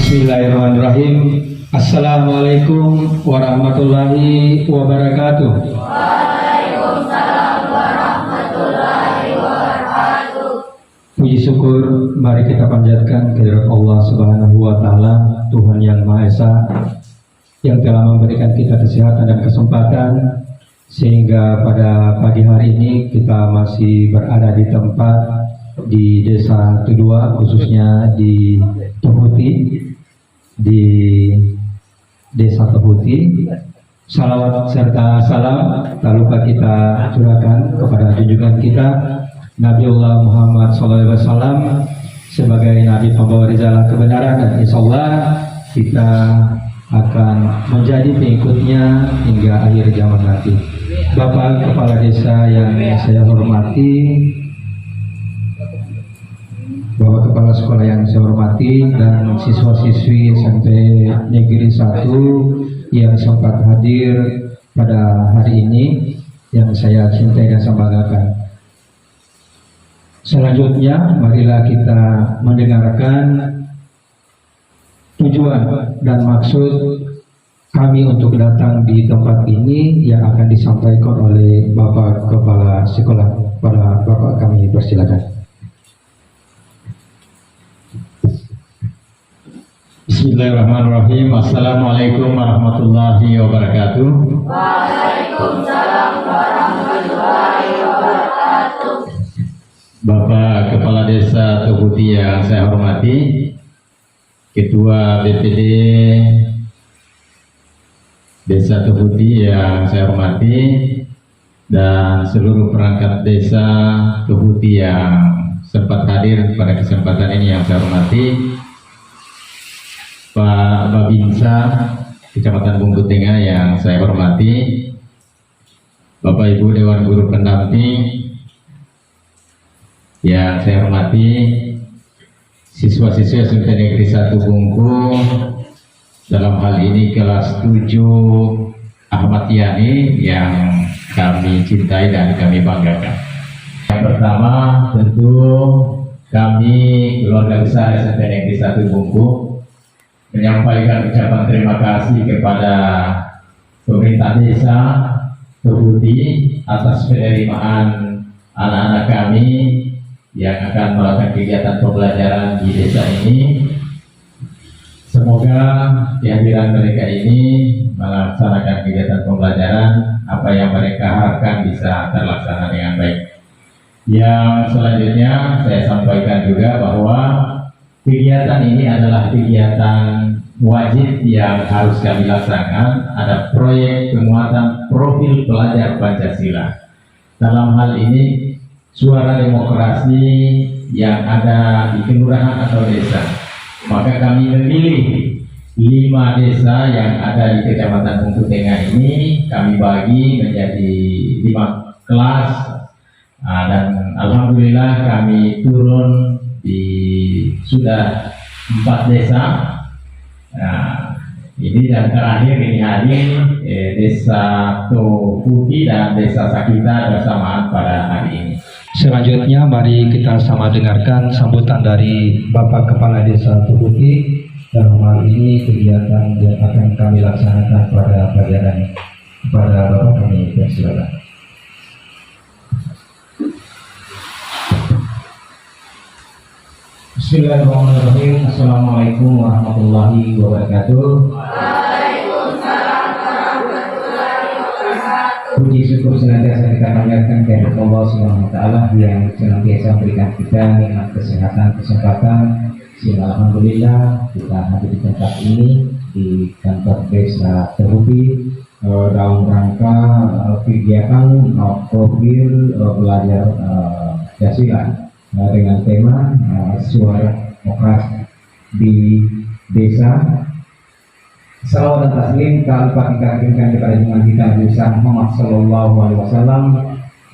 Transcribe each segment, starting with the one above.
Bismillahirrahmanirrahim. Assalamualaikum warahmatullahi wabarakatuh. Waalaikumsalam warahmatullahi wabarakatuh. Puji syukur mari kita panjatkan kehadirat Allah Subhanahu wa taala, Tuhan yang Maha Esa, yang telah memberikan kita kesehatan dan kesempatan sehingga pada pagi hari ini kita masih berada di tempat di Desa Tudua, khususnya di Tehuti, di Desa Tehuti. Salawat serta salam tak lupa kita curahkan kepada junjungan kita Nabiullah Muhammad SAW sebagai Nabi pembawa risalah kebenaran, dan insya Allah kita akan menjadi pengikutnya hingga akhir zaman nanti. Bapak Kepala Desa yang saya hormati, Bapak Kepala Sekolah yang saya hormati, dan siswa-siswi SMP Negeri 1 yang sempat hadir pada hari ini yang saya cintai dan saya banggakan. Selanjutnya, marilah kita mendengarkan tujuan dan maksud kami untuk datang di tempat ini yang akan disampaikan oleh Bapak Kepala Sekolah. Pada Bapak kami persilakan. Bismillahirrahmanirrahim. Assalamualaikum warahmatullahi wabarakatuh. Waalaikumsalam warahmatullahi wabarakatuh. Bapak Kepala Desa Tehuti yang saya hormati, Ketua BPD Desa Tehuti yang saya hormati, dan seluruh perangkat desa Tehuti yang sempat hadir pada kesempatan ini yang saya hormati, Pak Babinsa Kecamatan Bungkutenga yang saya hormati, Bapak Ibu Dewan Guru Pendamping yang saya hormati, siswa-siswa SMP Negeri 1 Bungku, dalam hal ini kelas 7 Ahmad Yani yang kami cintai dan kami banggakan. Yang pertama tentu kami keluarga besar SMP Negeri 1 Bungku menyampaikan ucapan terima kasih kepada pemerintah desa Tehuti atas penerimaan anak-anak kami yang akan melakukan kegiatan pembelajaran di desa ini. Semoga kehadiran mereka ini melaksanakan kegiatan pembelajaran apa yang mereka harapkan bisa terlaksana dengan baik. Yang selanjutnya saya sampaikan juga bahwa kegiatan ini adalah kegiatan wajib yang harus kami laksanakan. Ada proyek penguatan profil pelajar Pancasila. Dalam hal ini suara demokrasi yang ada di kelurahan atau desa, maka kami memilih 5 desa yang ada di Kecamatan Bungkutenga ini, kami bagi menjadi 5 kelas, dan alhamdulillah kami turun di sudah 4 desa. Nah, ini dan terakhir ini hadir Desa Tehuti dan Desa Sakita bersamaan pada hari ini. Selanjutnya mari kita sama dengarkan sambutan dari Bapak Kepala Desa Tehuti. Dalam hal ini kegiatan yang akan kami laksanakan pada pagi hari ini. Kepada Bapak kami persilakan. Bismillahirrahmanirrahim. Assalamualaikum warahmatullahi wabarakatuh. Waalaikumsalam warahmatullahi wabarakatuh. Puji syukur senantiasa kita panjatkan kepada Allah Subhanahu wa taala yang senantiasa memberikan kita nikmat kesehatan, kesempatan. Sehingga alhamdulillah kita hadir di tempat ini di kantor Desa Tehuti dalam rangka kegiatan profil belajar Pancasila dengan tema suara demokrasi di desa. Salawat dan taslim tak lupa kita kirimkan kepada junjungan kita Nabi Muhammad Sallallahu Alaihi Wasallam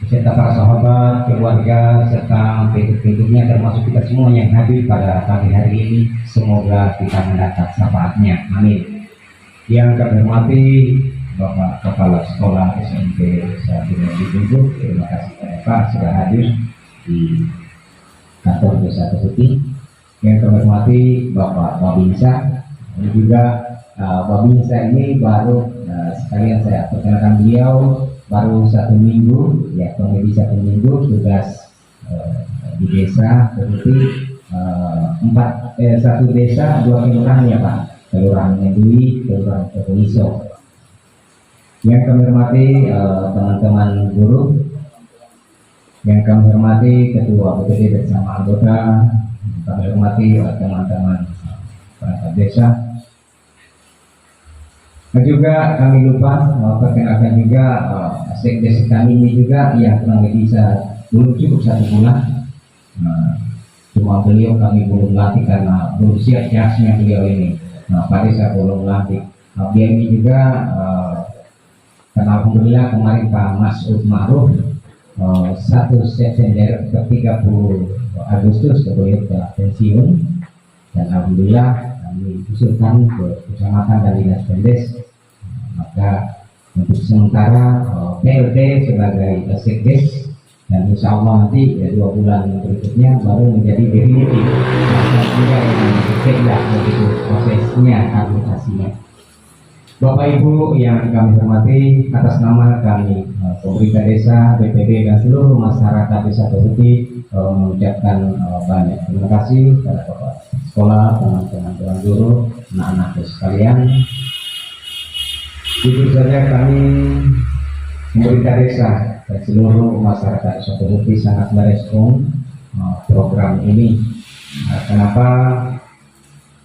beserta para sahabat, keluarga, serta pengikut-pengikutnya termasuk kita semua yang hadir pada pagi hari ini. Semoga kita mendapat syafaatnya. Amin. Yang kami hormati Bapak Kepala Sekolah SMP 1 Negeri Bungku, terima kasih Pak sudah hadir di kantor Desa Tehuti. Yang kami hormati Bapak Babinsa, dan juga Babinsa ini baru sekalian saya perkenalkan beliau baru 1 minggu, ya kurang lebih 1 minggu tugas di desa, seperti 1 desa 2 kelurahan ya Pak, kelurahan Mendui, kelurahan Kepoliso. Yang kami hormati teman-teman guru, yang kami hormati ketua BPD bersama anggota, kami hormati teman-teman perangkat desa. Dan juga kami lupa perkenalkan juga sekdes kami ini juga yang kurang lebih belum cukup 1 bulan. Cuma beliau kami belum latih karena belum siap jasnya beliau ini. Pada saat belum latih, dia ini juga karena alhamdulillah kemarin Pak Masud Ma'ruf 1 September ke 30 Agustus beliau telah pensiun, dan alhamdulillah kami usulkan ke kecamatan dan dinas pendes, maka untuk sementara PLT sebagai sekdes, dan insya Allah nanti 2 bulan berikutnya baru menjadi definitif. Maka juga yang tidak begitu prosesnya administrasinya. Bapak Ibu yang kami hormati, atas nama kami pemerintah desa, BPD dan seluruh masyarakat Desa Tohuti mengucapkan banyak terima kasih kepada Bapak sekolah, teman-teman guru, anak-anak sekalian. Jujur saja kami pemerintah desa dan seluruh masyarakat Desa Tohuti sangat merespon program ini. Kenapa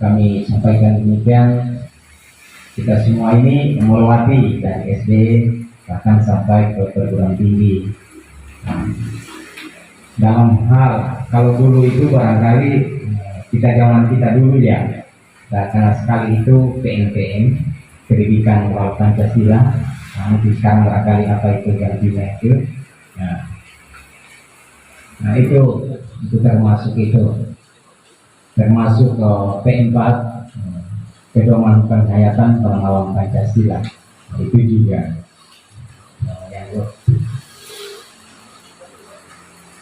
kami sampaikan demikian? Kita semua ini melewati dari SD bahkan sampai ke perguruan tinggi. Dalam hal kalau dulu itu barangkali zaman kita dulu ya, karena sekali itu PNPM, pendidikan moral Pancasila. Nanti sekarang barangkali apa itu gantinya itu. Nah itu termasuk P4, pedoman penghayatan pengawalan Pancasila, itu juga yang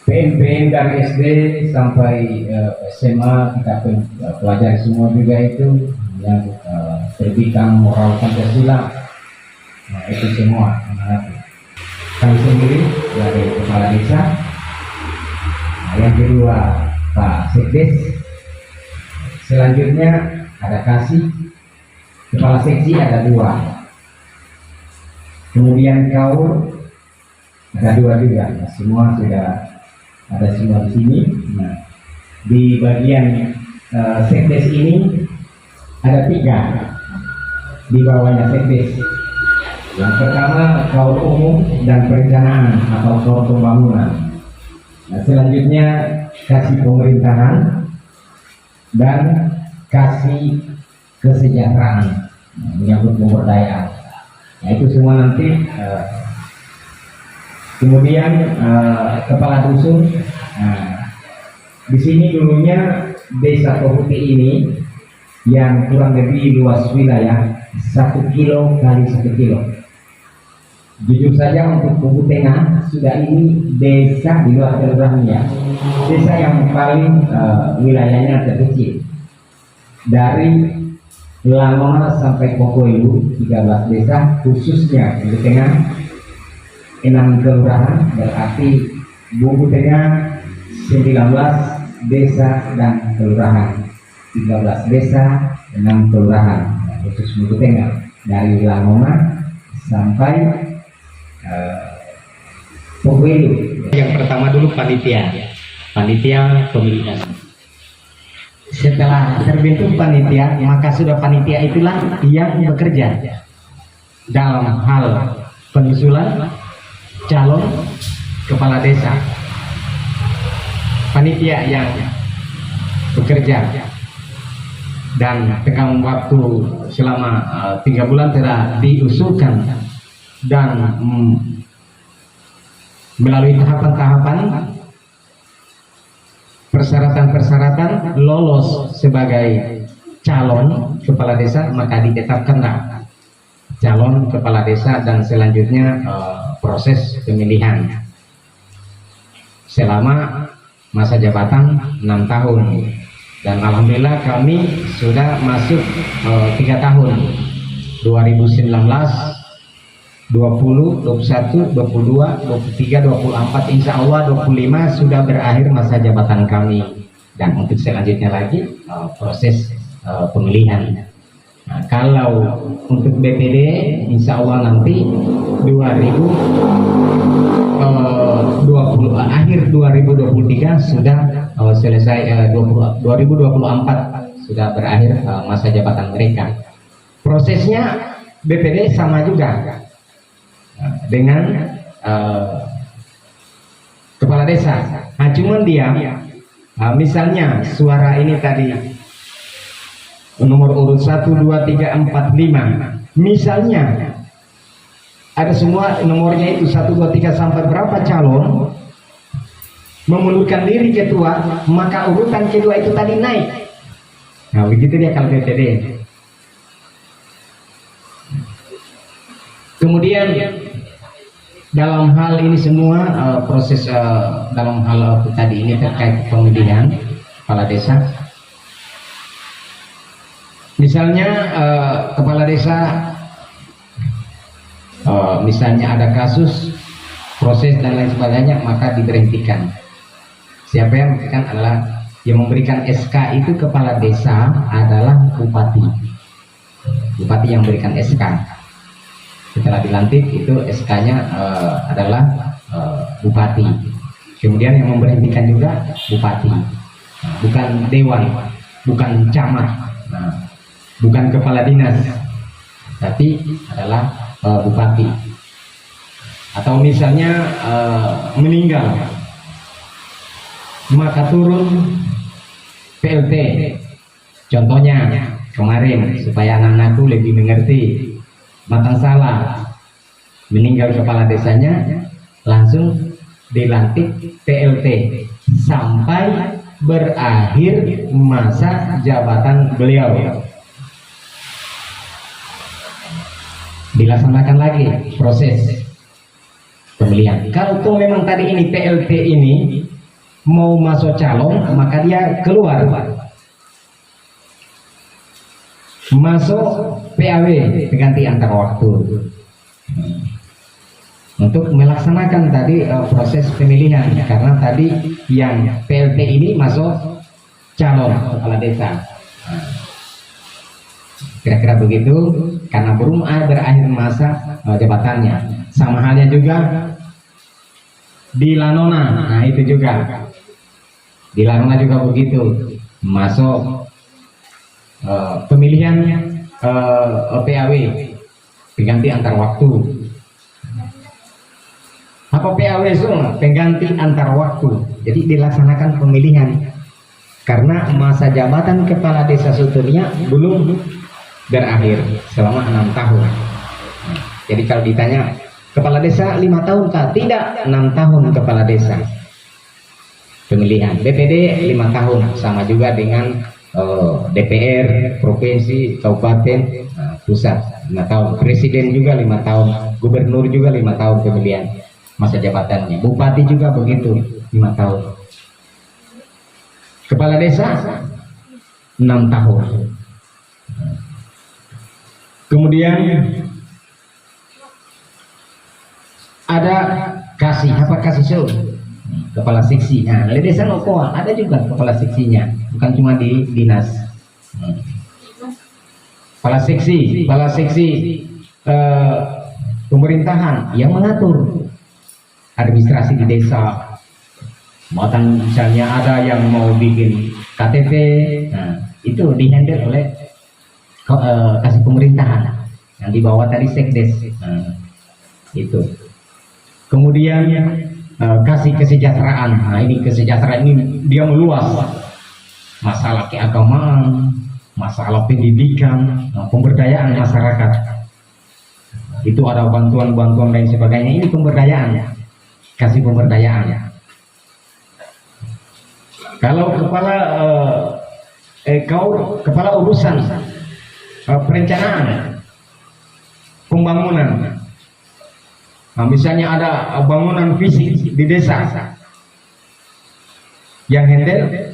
PNPM dari SD sampai SMA kita pelajari semua juga itu yang pendidikan moral Pancasila. Nah, itu semua kami sendiri dari kepala desa. Yang kedua Pak Sekdes, selanjutnya ada kasih, kepala seksi ada 2, kemudian kaur ada 2 juga. Nah, semua sudah ada semua di sini. Nah, di bagian sekdes ini ada 3 di bawahnya sekdes. Yang pertama kaur umum dan perencanaan atau kaur pembangunan. Nah, selanjutnya kasih pemerintahan dan kasih kesejahteraan, menyangkut pemberdayaan. Nah, itu semua nanti kemudian kepala dusun. Di sini dulunya Desa Tohuti ini yang kurang lebih luas wilayah 1 kilo kali 1 kilo. Jujur saja untuk Kubu Tengah sudah ini desa di luar kelurahannya, desa yang paling wilayahnya terkecil. Dari Langona sampai Pokoilu 13 desa, khususnya Kubu Tengah 6 kelurahan, berarti Kubu Tengah 19 desa dan kelurahan, 13 desa 6 kelurahan. Nah, khusus Kubu Tengah dari Langona sampai Pokoilu. Yang pertama dulu panitia pemilihan. Setelah terbentuk panitia, maka sudah panitia itulah yang bekerja dalam hal penyusulan calon kepala desa. Panitia yang bekerja dan tenggang waktu selama 3 bulan telah diusulkan dan melalui tahapan-tahapan persyaratan-persyaratan lolos sebagai calon kepala desa, maka ditetapkanlah calon kepala desa dan selanjutnya proses pemilihan selama masa jabatan 6 tahun. Dan alhamdulillah kami sudah masuk 3 tahun, 2019, 20, 21, 22, 23, 24, insya Allah 25 sudah berakhir masa jabatan kami. Dan untuk selanjutnya lagi proses pemilihan. Nah, kalau untuk BPD insya Allah nanti akhir 2023 sudah selesai, 2024 sudah berakhir masa jabatan mereka. Prosesnya BPD sama juga dengan kepala desa. Nah, cuman dia misalnya suara ini tadi nomor urut 1, 2, 3, 4, 5 misalnya ada semua nomornya itu 1, 2, 3 sampai berapa calon memundurkan diri ketua, maka urutan kedua itu tadi naik. Nah begitu dia kalau BPD. Kemudian dalam hal ini semua proses dalam hal tadi ini terkait pemilihan kepala desa. Misalnya kepala desa, misalnya ada kasus, proses dan lain sebagainya, maka diberhentikan. Siapa yang memberikan adalah yang memberikan SK itu kepala desa adalah bupati. Bupati yang memberikan SK. Setelah dilantik itu SK-nya adalah bupati. Kemudian yang memberhentikan juga bupati, bukan dewan, bukan camat. Nah, bukan kepala dinas, tapi adalah bupati. Atau misalnya meninggal, maka turun PLT. Contohnya kemarin supaya anak-anakku lebih mengerti, Matang Salah meninggal kepala desanya, langsung dilantik PLT sampai berakhir masa jabatan beliau. Dilaksanakan lagi proses pemilihan. Kalau memang tadi ini PLT ini mau masuk calon, maka dia keluar masuk PAW, pengganti antar waktu, untuk melaksanakan tadi proses pemilihan. Karena tadi yang PLT ini masuk calon kepala desa. Kira-kira begitu, karena belum berakhir masa jabatannya. Sama halnya juga di Lanona. Nah itu juga di Lanona juga begitu, masuk pemilihan PAW, pengganti antar waktu. Apa PAW semua? Pengganti antar waktu. Jadi dilaksanakan pemilihan karena masa jabatan kepala desa Suturnya belum berakhir selama 6 tahun. Jadi kalau ditanya kepala desa 5 tahun kah? Tidak, 6 tahun kepala desa pemilihan. BPD 5 tahun, sama juga dengan DPR provinsi, kabupaten, pusat 5 tahun. Presiden juga 5 tahun, gubernur juga 5 tahun pemilihan masa jabatannya. Bupati juga begitu 5 tahun. Kepala desa 6 tahun. Kemudian ada kasih, apa kasih show? Kepala seksi. Nah, di desa Nokoa ada juga kepala seksinya, bukan cuma di dinas. Kepala seksi pemerintahan yang mengatur administrasi di desa. Misalnya ada yang mau bikin KTP, nah, itu dihandle oleh kasih pemerintahan yang dibawa tadi sekdes. Nah, itu. Kemudian kasih kesejahteraan. Nah ini kesejahteraan ini dia meluas, masalah keagamaan, masalah pendidikan, pemberdayaan masyarakat. Itu ada bantuan-bantuan dan sebagainya. Ini pemberdayaan, kasih pemberdayaan. Kalau kepala urusan perencanaan pembangunan. Nah, misalnya ada bangunan fisik di desa, yang handle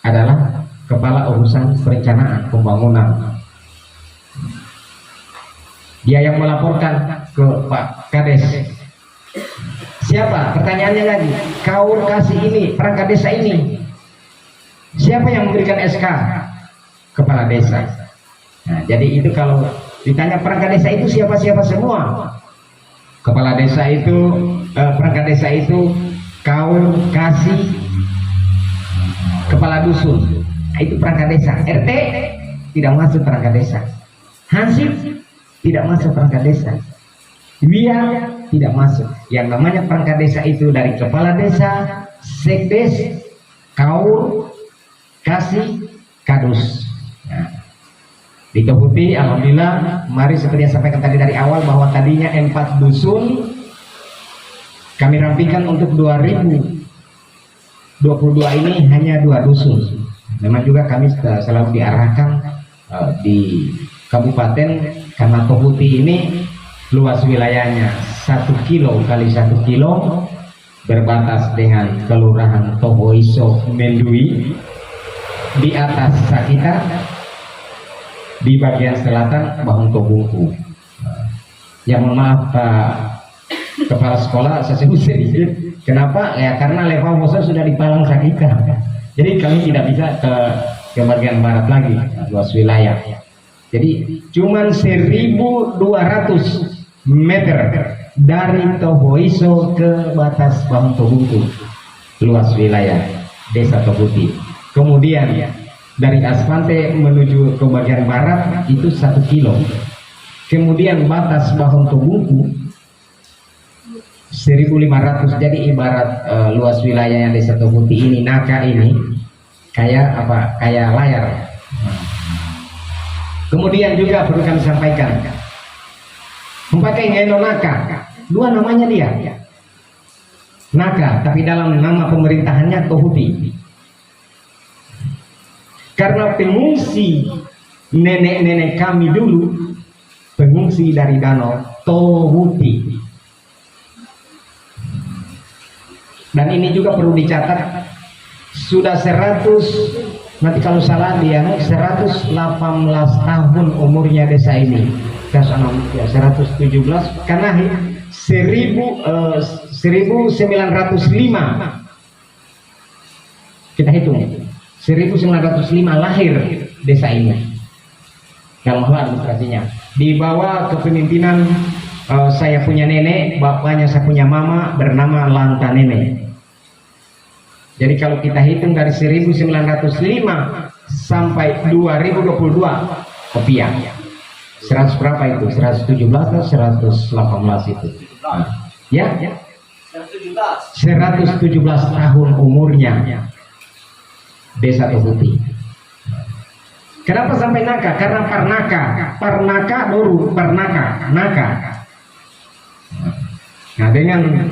adalah kepala urusan perencanaan pembangunan. Dia yang melaporkan ke Pak Kades. Siapa? Pertanyaannya lagi. Kau kasih ini, perangkat desa ini. Siapa yang memberikan SK? Kepala desa. Nah, jadi itu kalau ditanya perangkat desa itu siapa-siapa semua. Kepala desa itu, perangkat desa itu kau kasih kepala dusun. Nah, itu perangkat desa. RT tidak masuk perangkat desa. Hansip tidak masuk perangkat desa. Dia tidak masuk. Yang namanya perangkat desa itu dari kepala desa, sekdes, kaur, kasih, kadus. Nah, di Tohuti, alhamdulillah, mari seperti yang sampaikan tadi dari awal bahwa tadinya 4 dusun kami rampingkan untuk 2022 ini hanya 2 dusun. Memang juga kami selalu diarahkan di kabupaten karena Tohuti ini luas wilayahnya 1 kilo kali 1 kilo, berbatas dengan kelurahan Tohoiso Mendui, di atas Sakita, di bagian selatan Bahung Tobungku. Ya mohon maaf Pak Kepala Sekolah, saya sebut sedikit. Kenapa? Ya karena level Mosa sudah di Palang Sakita. Jadi kami tidak bisa ke bagian barat lagi, luas wilayah. Jadi cuman 1.200 meter dari Tohoiso ke batas Bahung Tobungku, luas wilayah Desa Tohuti. Kemudian dari Aspante menuju ke bagian barat itu 1 kilo. Kemudian batas Bahung Tobungku 1.500. Jadi ibarat luas wilayah yang Desa Tohuti ini, Naka ini kayak apa? Kayak layar. Kemudian juga perlu kami sampaikan, memakai Ngeno Naka, 2 namanya dia. Naka, tapi dalam nama pemerintahannya Tohuti. Karena pengungsi nenek-nenek kami dulu, pengungsi dari danau Tohuti. Dan ini juga perlu dicatat, sudah 100, nanti kalau salah dia 118 tahun umurnya desa ini. 117 karena 1905 kita hitung 1905 lahir desa ini dalam hal administrasinya, di bawah kepemimpinan saya punya nenek, bapaknya saya punya mama, bernama Lanta Nenek. Jadi kalau kita hitung dari 1905 sampai 2022 kopiah 100 berapa itu? 117 atau 118 itu? Ya? 117 tahun umurnya Desa Tohuti. Kenapa sampai Naka? Karena Parnaka Doru, Parnaka, Naka. Nah dengan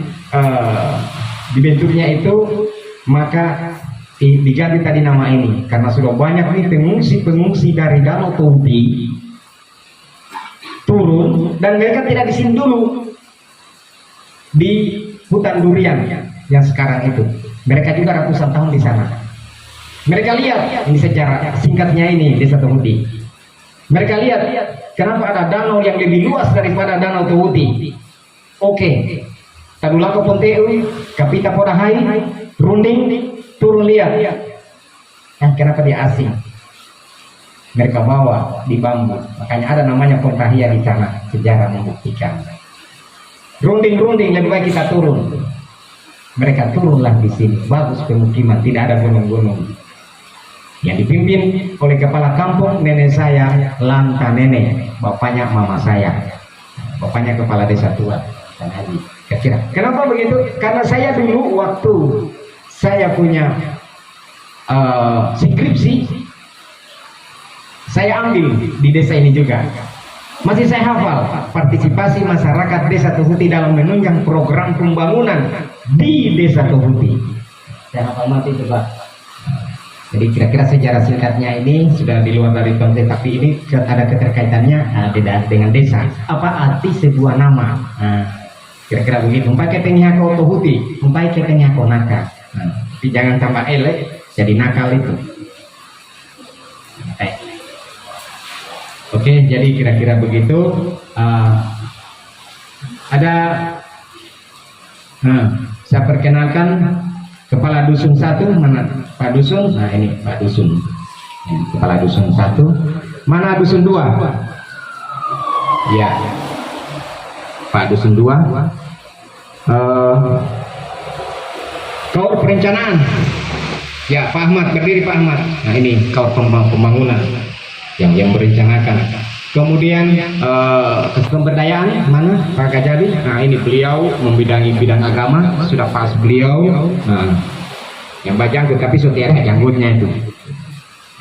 dibentuknya itu maka diganti tadi nama ini karena sudah banyak nih pengungsi dari Danau Tohuti turun, dan mereka tidak di sini dulu di hutan durian yang sekarang itu. Mereka juga ratusan tahun di sana. Mereka lihat, ini sejarah singkatnya ini Desa Tohuti. Mereka lihat kenapa ada danau yang lebih luas daripada Danau Tohuti. Oke, Tadulako Ponteu, Kapita Podahai, Runding, turun lihat. Kenapa dia asing? Mereka bawa di bambu, makanya ada namanya Pontahia di sana. Sejarah membuktikan. Runding lebih baik kita turun. Mereka turunlah di sini. Bagus pemukiman, tidak ada gunung-gunung. Yang dipimpin oleh kepala kampung nenek saya, Lanta Nenek, bapaknya mama saya, bapaknya kepala desa tua dan haji. Kira-kira kenapa begitu? Karena saya dulu waktu saya punya skripsi, saya ambil di desa ini juga. Masih saya hafal partisipasi masyarakat Desa Tohuti dalam menunjang program pembangunan di Desa Tohuti. Saya hafal mati itu Pak. Jadi kira-kira sejarah singkatnya ini sudah di luar dari konteks, tapi ini ada keterkaitannya dengan desa. Apa arti sebuah nama? Kira-kira begitu. Umpai ketengihako Tohuti, umpai ketengihako Naka. Tapi jangan tambah elek, jadi nakal itu. Oke, jadi kira-kira begitu. Ada, saya perkenalkan kepala dusun 1, mana Pak Dusun? Nah ini Pak Dusun, kepala dusun 1. Mana dusun 2? Ya, Pak Dusun 2. Kaur perencanaan. Ya, Pak Ahmad, berdiri Pak Ahmad. Nah ini kaur pembangunan yang berencanakan. Kemudian pemberdayaan mana Pak Gajari? Nah ini beliau membidangi bidang agama, sudah pas beliau. Nah, yang bajang tetapi setiap janggutnya itu.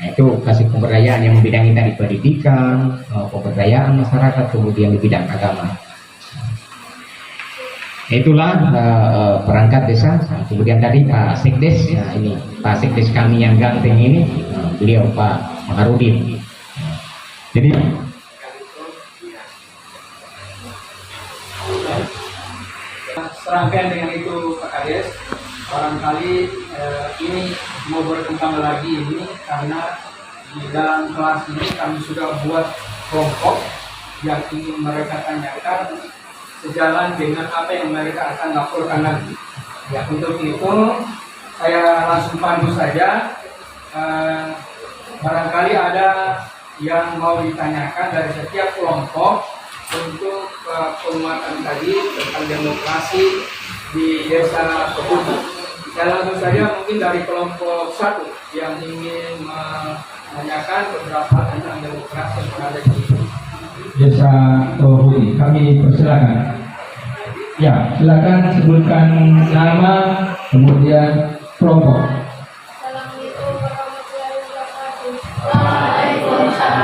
Nah itu kasih pemberdayaan yang membidangi tadi pendidikan, pemberdayaan masyarakat, kemudian di bidang agama. Itulah perangkat desa. Kemudian tadi Pak Sekdes, nah ini Pak Sekdes kami yang ganteng ini, beliau Pak Maharudin. Jadi serangkaian dengan itu Pak Kades, barangkali ini mau berkembang lagi ini karena di dalam kelas ini kami sudah buat kelompok yang ingin mereka tanyakan sejalan dengan apa yang mereka akan laporkan nanti. Ya, untuk itu saya langsung pandu saja. Barangkali ada yang mau ditanyakan dari setiap kelompok untuk penguatan tadi tentang demokrasi di desa Kebutu. Saya langsung saja mungkin dari kelompok 1 yang ingin menanyakan beberapa tentang demokrasi yang berada di sini. Desa Kebutu, kami persilakan. Ya, silakan sebutkan nama, kemudian kelompok. Assalamualaikum warahmatullahi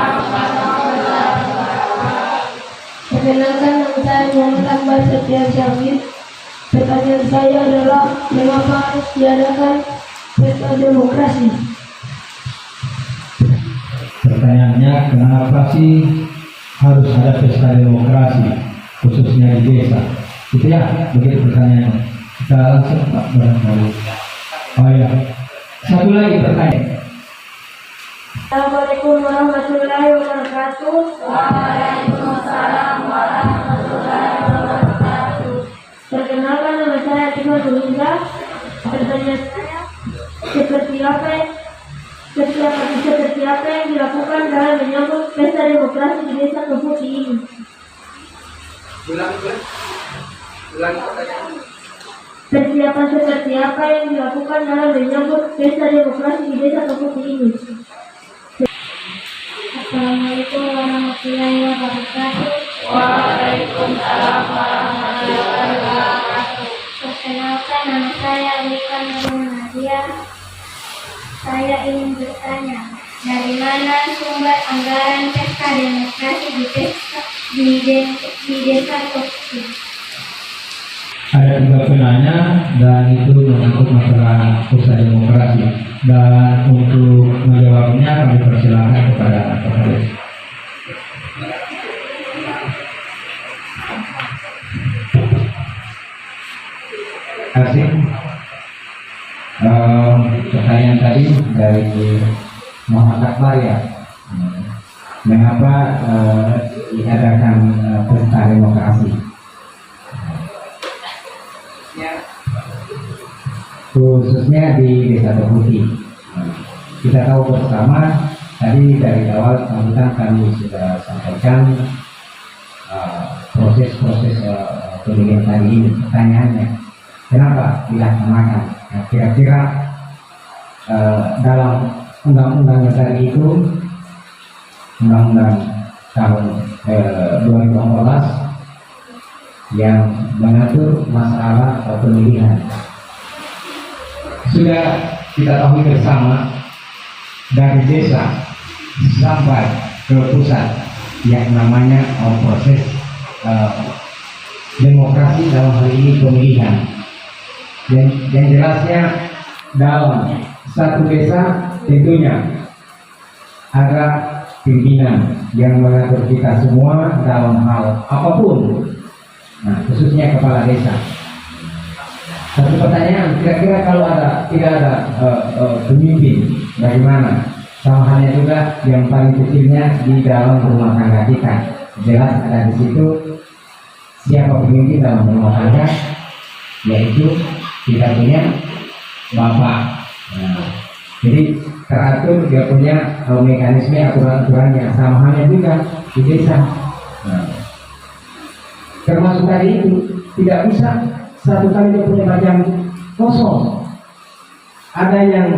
wabarakatuh. Waalaikumsalam warahmatullahi wabarakatuh. Perkenalkan, nama saya Muhammad Akbar Setia Syahid. Pertanyaan saya adalah mengapa harus diadakan pesta demokrasi? Pertanyaannya, kenapa sih harus ada pesta demokrasi, khususnya di desa? Itu ya, begitu pertanyaannya. Kita langsung Pak barangkali. Oh ya, satu lagi pertanyaan. Assalamualaikum warahmatullahi wabarakatuh. Waalaikumsalam warahmatullahi wabarakatuh. Perkenalkan, nama saya Tima Dulinda. Pertanyaan saya, seperti apa yang dilakukan dalam menyambut pesta demokrasi di desa Kebuti ini? Ulang pertanyaan. Persiapan seperti apa yang dilakukan dalam menyambut pesta demokrasi di desa Kebuti ini? Assalamualaikum warahmatullahi wabarakatuh. Waalaikumsalam warahmatullahi wabarakatuh. Perkenalkan, nama saya Rika Nurul Nadia. Saya ingin bertanya, dari mana sumber anggaran pesta demokrasi di desa Kebuti? Ada 3 penanya dan itu untuk masalah pesta demokrasi. Dan untuk menjawabnya kami persilakan kepada Pak Kades. Asik. Pertanyaan tadi dari Muhammad Akbar ya. Mengapa diadakan pesta demokrasi? Ya, Khususnya di desa Kebuti. Kita tahu bersama tadi dari awal sambutan kami sudah sampaikan proses-proses pemilihan tadi ini. Pertanyaannya, kenapa dilaksanakan? Nah, kira-kira dalam undang-undang dasar itu, undang-undang tahun 2014 yang mengatur masalah pemilihan, sudah kita tahu bersama dari desa sampai ke pusat yang namanya proses demokrasi dalam hal ini pemilihan. Yang jelasnya dalam satu desa tentunya ada pimpinan yang mengatur kita semua dalam hal apapun. Nah, khususnya kepala desa. Satu pertanyaan, kira-kira kalau tidak ada pemimpin, bagaimana? Sama halnya juga yang paling kecilnya di dalam rumah tangga kita. Jelas ada di situ siapa pemimpin dalam rumah tangga, yaitu kita punya bapak. Nah, jadi teratur, dia punya mekanisme aturan-aturannya. Sama halnya juga di desa. Nah, termasuk tadi itu tidak bisa satu kali dia punya macam kosong. Ada yang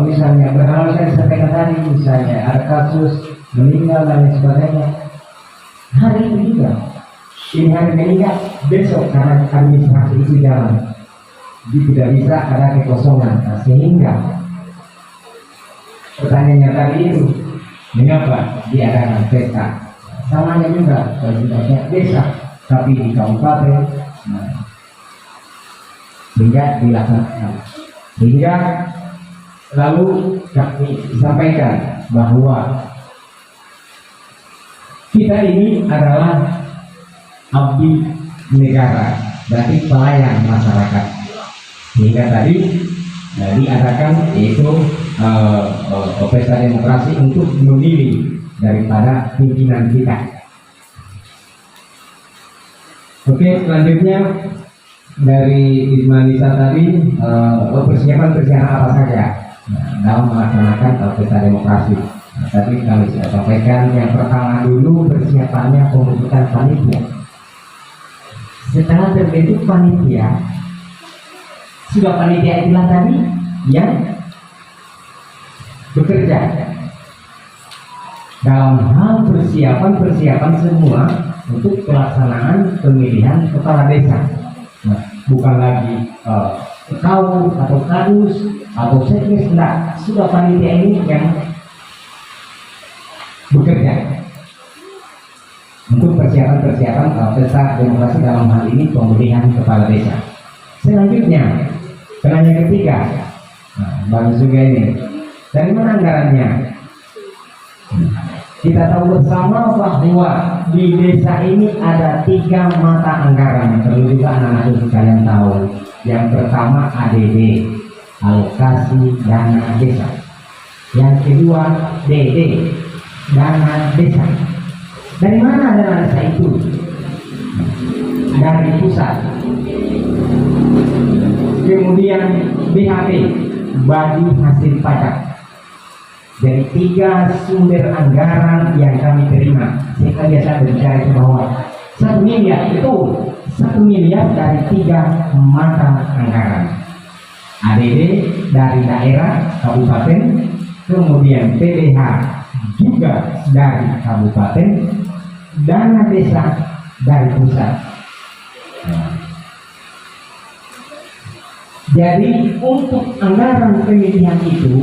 misalnya berhasil saya sampaikan tadi, misalnya ada kasus meninggal dan lain sebagainya, hari itu juga ini hari meninggal, besok karena administrasi itu jalan, jadi tidak bisa ada kekosongan. Nah, sehingga pertanyaannya tadi itu mengapa diadakan pesta? Samanya juga tidak desa tapi di kabupaten, sehingga dilaksanakan. Sehingga lalu kami sampaikan bahwa kita ini adalah abdi negara, berarti pelayan masyarakat. Sehingga tadi diadakan yaitu pesta demokrasi untuk memilih daripada pimpinan kita. Oke, selanjutnya dari Ismailisa tadi persiapan apa saja dalam melaksanakan pesta demokrasi. Tadi kami sudah sampaikan, yang pertama dulu persiapannya pembentukan panitia. Setelah terbentuk panitia, sudah panitia itulah tadi yang bekerja dalam hal persiapan semua untuk pelaksanaan pemilihan kepala desa. Nah, bukan lagi kaum atau kadus atau sekdes, enggak, sudah panitia ini yang bekerja untuk persiapan pesta demokrasi, dalam hal ini pemilihan kepala desa. Selanjutnya, penanya ketiga, bagus juga ini, dari mana anggarannya? Kita tahu bersama bahwa di desa ini ada 3 mata anggaran. Perlu juga anak-anak kalian tahu. Yang pertama ADD, alokasi dana desa. Yang kedua DD, dana desa. Dari mana dana desa itu? Dari pusat. Kemudian BHP, bagi hasil pajak. Dari 3 sumber anggaran yang kami terima. Saya biasa berbicara ke bawah 1 miliar, itu 1 miliar dari 3 mata anggaran. ADD dari daerah kabupaten, kemudian PDH juga dari kabupaten, dana desa dari pusat. Jadi untuk anggaran pemilihan itu,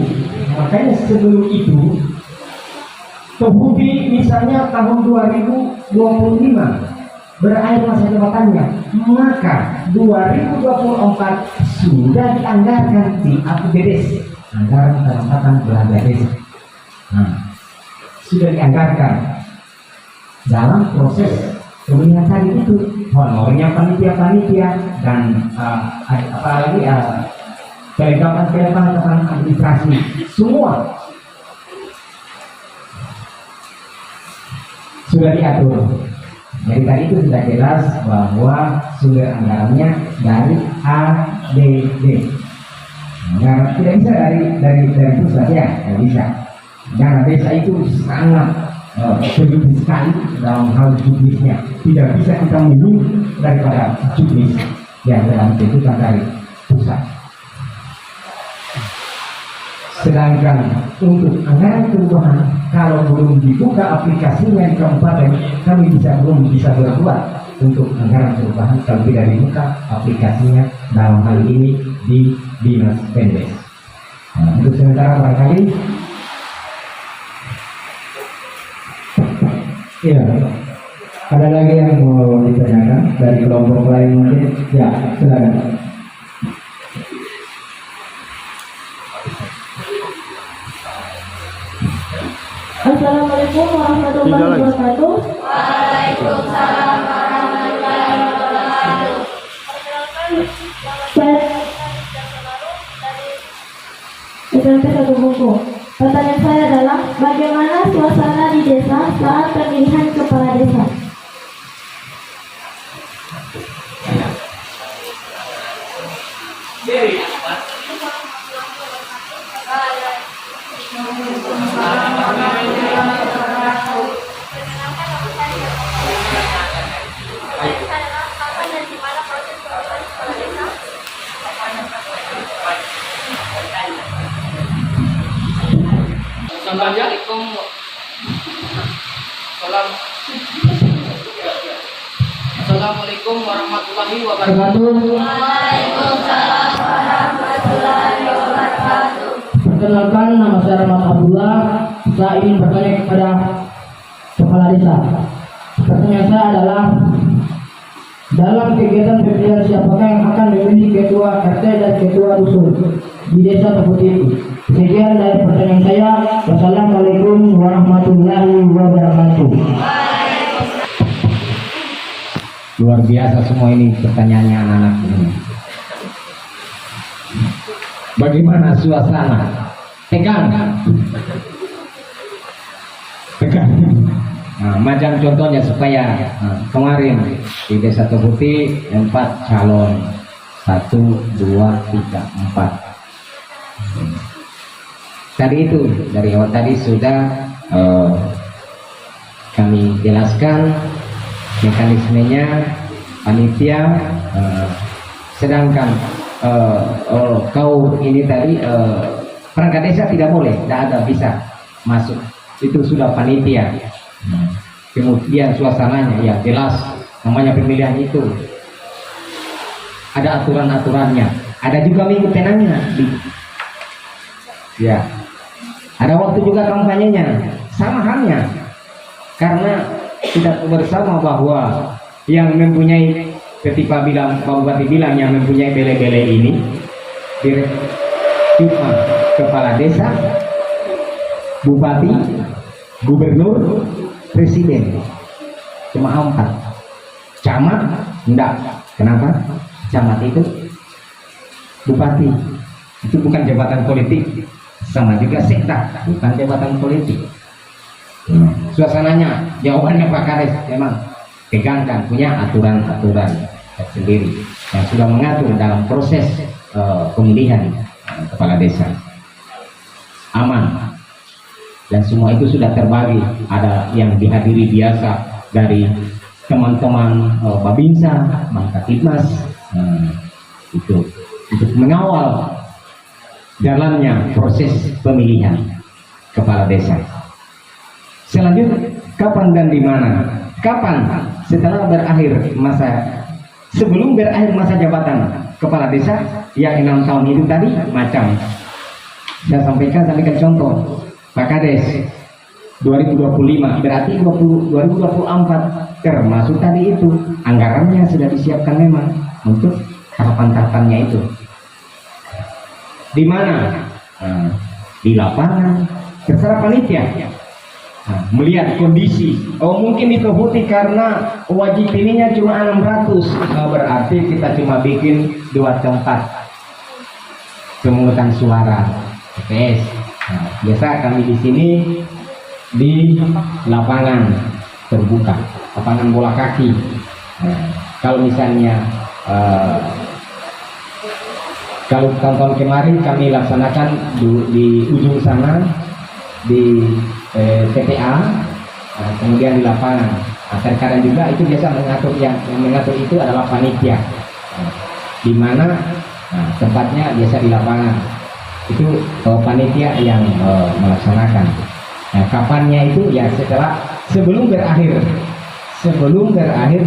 makanya sebelum itu Tohudi misalnya tahun 2025 berakhir masa jabatannya, maka 2024 sudah dianggarkan di APBDes, anggaran pendapatan belanja desa. Sudah dianggarkan dalam proses pemilihan tadi itu, honornya panitia dan apalagi kelengkapan administrasi semua sudah diatur. Jadi tadi itu sudah jelas bahwa sumber anggarannya dari ADD. Nah, tidak bisa dari pusat, ya, tidak bisa. Dana desa itu sangat sedikit sekali dalam hal juknisnya, tidak bisa kita minum daripada juknis yang dalam tentukan dari pusat. Sedangkan untuk anggaran perubahan, kalau belum dibuka aplikasinya di kabupaten, kami belum bisa berbuat untuk anggaran perubahan kalau tidak dibuka aplikasinya dalam hal ini di Dinas Pendes. Nah, untuk sementara barangkali iya, ada lagi yang mau ditanyakan dari kelompok lain mungkin? Ya, silakan. Assalamualaikum warahmatullahi wabarakatuh. Waalaikumsalam warahmatullahi wabarakatuh. SMP 1 Bungku. Pertanyaan saya adalah bagaimana suasana di desa saat pemilihan kepala desa? Assalamualaikum. Assalamualaikum warahmatullahi wabarakatuh. Perkenalkan, nama saya Rahmat Abdullah. Saya ingin bertanya kepada kepala desa. Pertanyaan saya adalah, dalam kegiatan pemilihan siapakah yang akan memilih ketua RT dan ketua dusun di desa tersebut itu? Sekian dari pertanyaan saya. Wassalamualaikum warahmatullahi wabarakatuh. Luar biasa semua ini pertanyaannya anak-anak ini. Bagaimana suasana? Tegang. Tegang. Nah, macam contohnya supaya kemarin di Desa Tebuti 4 calon, 1, 2, 3, 4. Tadi itu dari awal tadi sudah kami jelaskan mekanismenya panitia, sedangkan kau ini tadi perangkat desa tidak boleh, tidak ada bisa masuk, itu sudah panitia. Kemudian suasananya ya jelas, namanya pemilihan itu ada aturan-aturannya, ada juga minggu tenangnya ya, ada waktu juga kampanyenya, sama halnya, karena kita bersama bahwa yang mempunyai ketika bilang Pak Bupati bilang yang mempunyai bele-bele ini cuma kepala desa, bupati, gubernur, presiden, cuma 4. Camat enggak. Kenapa? Camat itu bupati, itu bukan jabatan politik, sama juga sekda, bukan jabatan politik. Suasananya, jawabannya Pak Kades memang tegang dan punya aturan-aturan sendiri yang sudah mengatur dalam proses pemilihan kepala desa. Aman, dan semua itu sudah terbagi, ada yang dihadiri biasa dari teman-teman Babinsa, Mangkatipmas, itu untuk mengawal jalannya proses pemilihan kepala desa. Selanjutnya, kapan dan di mana? Kapan? Setelah berakhir masa, sebelum berakhir masa jabatan kepala desa yang 6 tahun itu tadi, macam saya sampaikan contoh Pak Kades 2025, berarti 2024 termasuk tadi itu anggarannya sudah disiapkan memang untuk tahapan-tahapannya itu. Di mana? Di lapangan, terserah panitia. Melihat kondisi, mungkin di Tebuti karena wajib ininya cuma 600, berarti kita cuma bikin 2 tempat pemungutan suara TPS. Biasa kami di sini di lapangan terbuka, lapangan bola kaki. Kalau misalnya kalau tahun-tahun kemarin kami laksanakan di ujung sana di TPA, kemudian di lapangan. Terkadang juga itu biasa mengatur yang mengatur itu adalah panitia, di mana tempatnya biasa di lapangan. Itu panitia yang melaksanakan. Nah, kapannya itu ya sebelum berakhir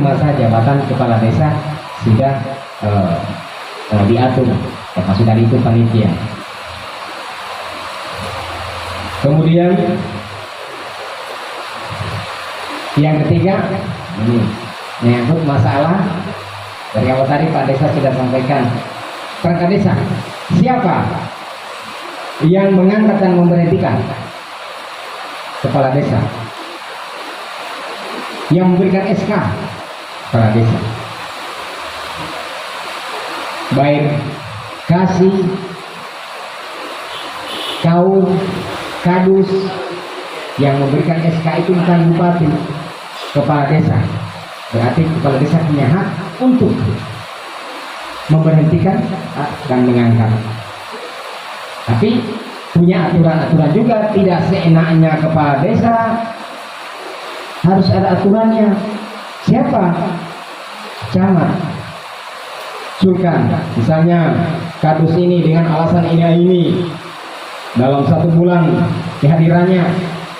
masa jabatan kepala desa sudah diatur, termasuk dari itu panitia. Kemudian yang ketiga ini menyangkut masalah dari awal tadi Pak Desa sudah sampaikan, perangkat desa siapa yang mengangkat dan memberhentikan kepala desa, yang memberikan SK kepala desa, baik kasih, kaum, kadus yang memberikan SK itu bukan bupati, kepala desa. Berarti kepala desa punya hak untuk memberhentikan dan mengangkat. Tapi punya aturan-aturan juga, tidak seenaknya kepala desa, harus ada aturannya. Siapa? Camat, sulkan, misalnya kadus ini dengan alasan ini dalam 1 bulan kehadirannya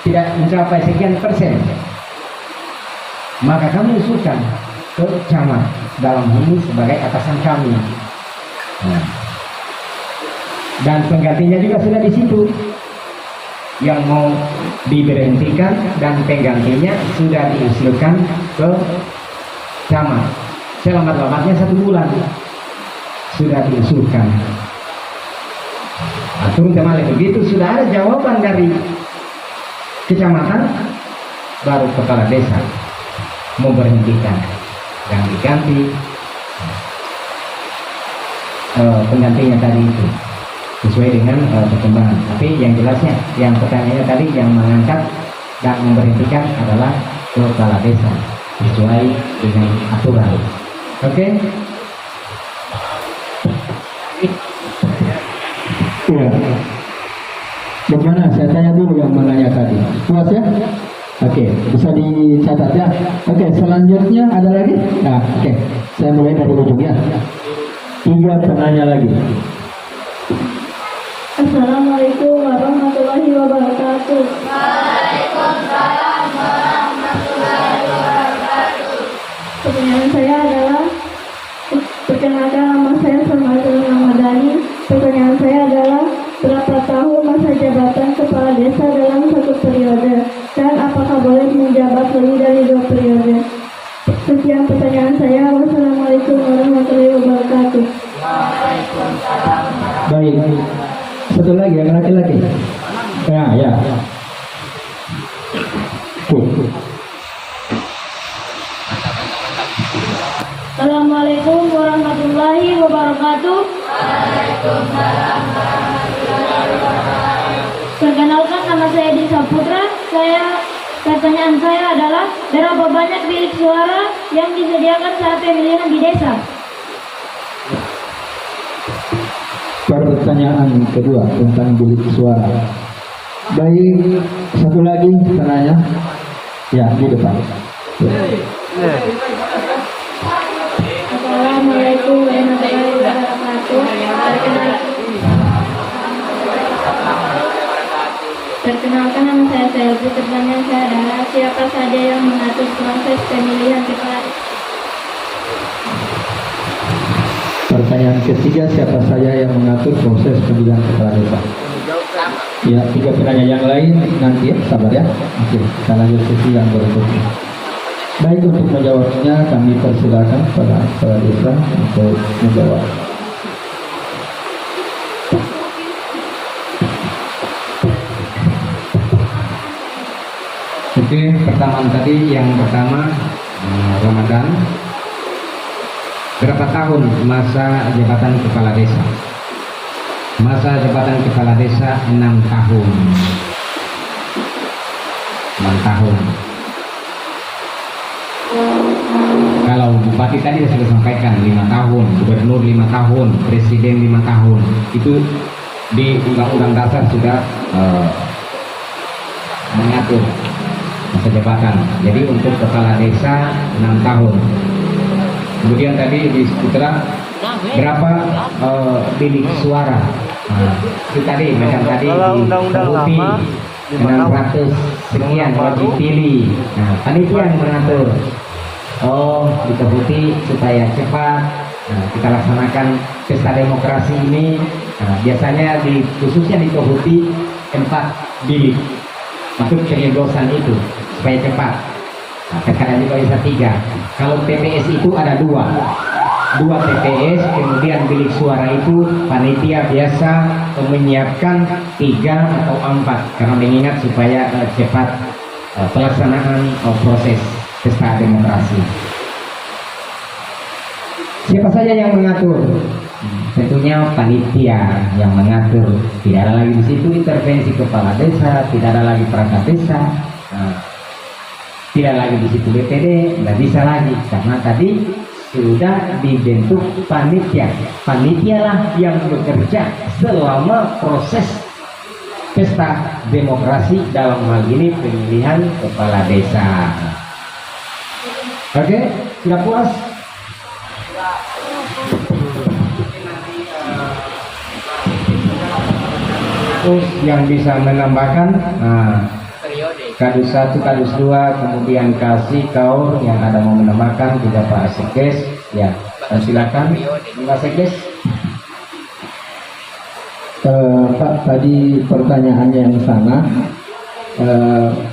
tidak mencapai sekian persen, maka kami usulkan ke camat dalam ini sebagai atasan kami. Nah, dan penggantinya juga sudah di situ, yang mau diberhentikan dan penggantinya sudah diusulkan ke camat. Selamat-lamatnya 1 bulan sudah diusulkan. Atur teman begitu sudah ada jawaban dari kecamatan, baru kepala desa memberhentikan dan diganti penggantinya tadi itu sesuai dengan perkembangan. Tapi yang jelasnya, yang pertanyaannya tadi yang mengangkat dan memberhentikan adalah kepala desa sesuai dengan aturan. Oke? Iya. Bagaimana? Saya tanya dulu yang menanya tadi. Puas ya? Oke, bisa dicatat ya. Oke, selanjutnya ada lagi? Nah, oke. Saya mulai dari ujung ya. 3 penanya lagi. Assalamualaikum warahmatullahi wabarakatuh. Pertanyaan saya adalah, perkenalkan nama saya Salmatul Ramadhani. Pertanyaan saya adalah, berapa tahun masa jabatan kepala desa dalam 1 periode, dan apakah boleh menjabat lebih dari 2 periode? Sekian pertanyaan saya. Wassalamualaikum warahmatullahi wabarakatuh. Baik. Satu lagi yang laki-laki. Ya. Assalamualaikum warahmatullahi wabarakatuh. Perkenalkan, nama saya Disa Putra. Pertanyaan saya adalah, berapa banyak bilik suara yang disediakan saat pemilihan di desa? Pertanyaan kedua tentang bilik suara. Baik, satu lagi penanya. Ya, di depan. Assalamualaikum warahmatullahi wabarakatuh. Perkenalkan, nama saya Selvi. Pertanyaan saya adalah, siapa saja yang mengatur proses pemilihan kepala? Pertanyaan ketiga, siapa saja yang mengatur proses pemilihan kepala desa? Ya, 3 penanya yang lain nanti ya, sabar ya. Oke, kita lanjut sesi yang berikutnya. Baik, untuk menjawabnya kami persilakan kepada kepala desa untuk menjawab. Oke, yang pertama Ramadan. Berapa tahun masa jabatan kepala desa? Masa jabatan kepala desa 6 tahun. 6 tahun. Kalau bupati tadi sudah sampaikan 5 tahun, gubernur 5 tahun, presiden 5 tahun. Itu di Undang-Undang Dasar sudah mengatur masa jabatan. Jadi untuk kepala desa 6 tahun. Kemudian tadi di Putra berapa bilik suara? Itu tadi macam tadi di Kebuti 600 sekian kalau dipilih. Nah, panitia yang mengatur. Di Kebuti supaya cepat. Nah, kita laksanakan pesta demokrasi ini. Nah, biasanya khususnya di Kebuti 4 bilik untuk penyeblosan itu supaya cepat. Nah, sekarang juga bisa 3. Kalau TPS itu ada 2 TPS, kemudian bilik suara itu panitia biasa menyiapkan 3 atau 4 karena mengingat supaya cepat pelaksanaan proses pesta demokrasi. Siapa saja yang mengatur? tentunya panitia yang mengatur. Tidak ada lagi di situ intervensi kepala desa, tidak ada lagi perangkat desa, tidak lagi di situ BPD, nggak bisa lagi karena tadi sudah dibentuk panitia. Panitialah yang bekerja selama proses pesta demokrasi, dalam hal ini pemilihan kepala desa. Oke, sudah puas? Terus yang bisa menambahkan, kadus 1, kadus 2, kemudian kasih kaur yang ada mau menambahkan juga Pak Sekdes, ya. Silakan Pak Sekdes. Pak, tadi pertanyaannya yang sana,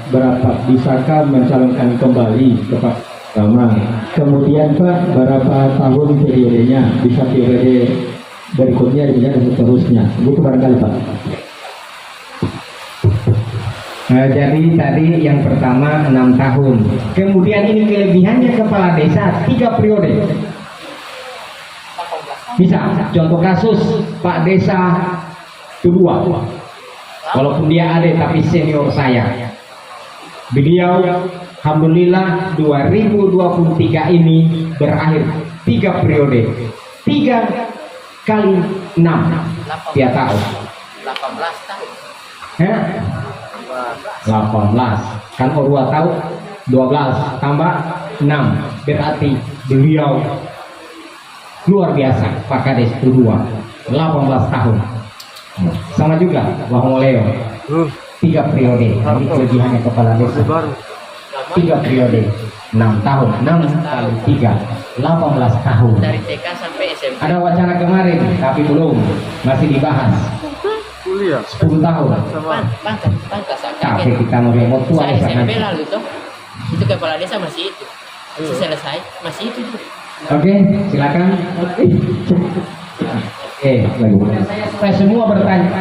berapa bisakah mencalonkan kembali ke Pak Rama? Kemudian Pak, berapa tahun periodenya? Bisa periode berikutnya dan seterusnya. Itu barangkali Pak. Jadi tadi yang pertama 6 tahun. Kemudian ini kelebihannya kepala desa 3 periode. Bisa. Contoh kasus Pak Desa kedua, walaupun dia ada tapi senior saya. Beliau alhamdulillah 2023 ini berakhir 3 periode. 3 kali 6 tiap tahun. 18 tahun. 18 kan Orwa tahu 12 tambah 6 berarti beliau luar biasa. Pak Kades kedua 18 tahun sama juga Wahong Leo 3 periode. Ini kelebihannya kepala desa 3 periode 6 tahun 6 kali 3 18 tahun. Dari TK sampai SMP. Ada wacana kemarin tapi belum, masih dibahas 10 tahun. Pantas. Tapi kita mau remote tua Saya desa SMP kan. lalu tuh. Itu kepala desa masih itu. Selesai masih itu. Oke, silakan. Lagu. Saya semua bertanya.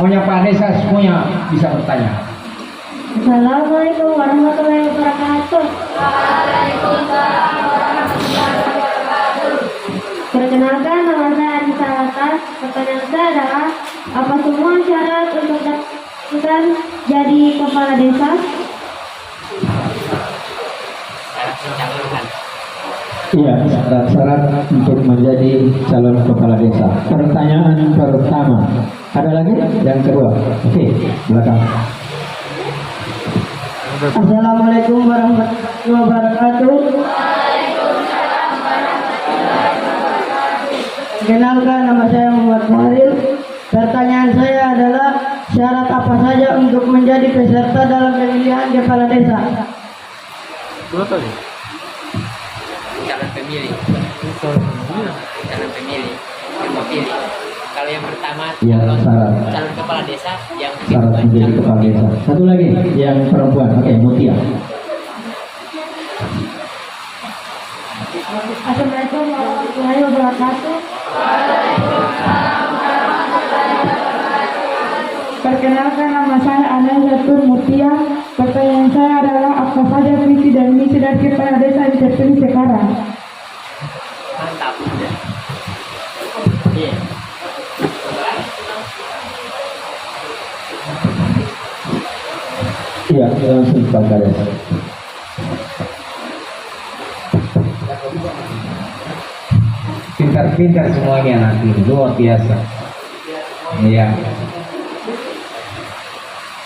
Maunya Pak Desa semuanya bisa bertanya. Assalamualaikum warahmatullahi wabarakatuh. Perkenalkan, nama saya Anissa Latas. Pertanyaan saya adalah, apa semua syarat untuk daftar jadi kepala desa? Iya, syarat-syarat untuk menjadi calon kepala desa. Pertanyaan pertama. Ada lagi? Yang kedua. Oke, belakang. Assalamualaikum warahmatullahi wabarakatuh. Kenalkan, nama saya Muhammad Fahril. Pertanyaan saya adalah, syarat apa saja untuk menjadi peserta dalam pemilihan kepala desa? Calon pemilih. Calon pemilih. Yang mau pilih. Kalau yang pertama Ya, syarat. calon kepala desa yang Syarat menjadi kepala desa. Satu lagi, yang perempuan. Oke, Mutia. Assalamualaikum warahmatullahi wabarakatuh. Perkenalkan, nama saya Ana Zatul Mutia. Pertanyaan saya adalah, apa saja visi dan misi dari kepala desa yang terpilih sekarang? mantap. Iya. Iya, langsung Pak Kades. Pintar-pintar semuanya nanti, luar biasa. Iya.